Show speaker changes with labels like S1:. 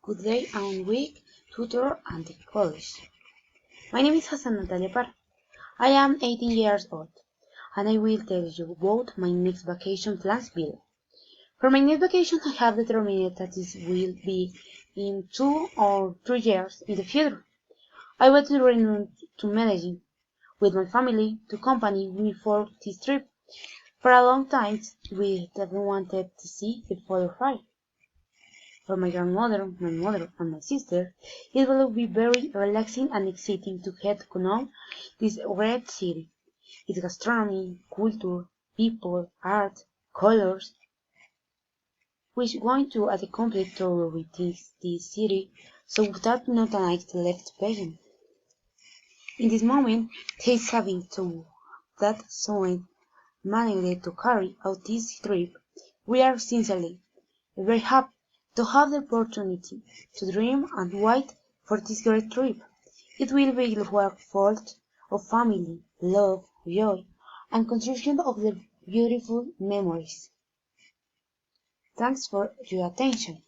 S1: Good day and week, tutor and the college. My name is Hassan Natalia Par. I am 18 years old, and I will tell you about my next vacation plans bill. For my next vacation, I have determined that this will be in 2 or 3 years in the future. I want to return to Medellin with my family to accompany me for this trip. For a long time, we have wanted to see the Father Fire. For my grandmother, my mother, and my sister, it will be very relaxing and exciting to get to know this great city, its gastronomy, culture, people, art, colors. We're going to a complete tour with this city, so that not a night left behind. In this moment, he's having to that someone managed to carry out this trip. We are sincerely very happy to have the opportunity to dream and wait for this great trip. It will be work full of family, love, joy, and construction of the beautiful memories. Thanks for your attention.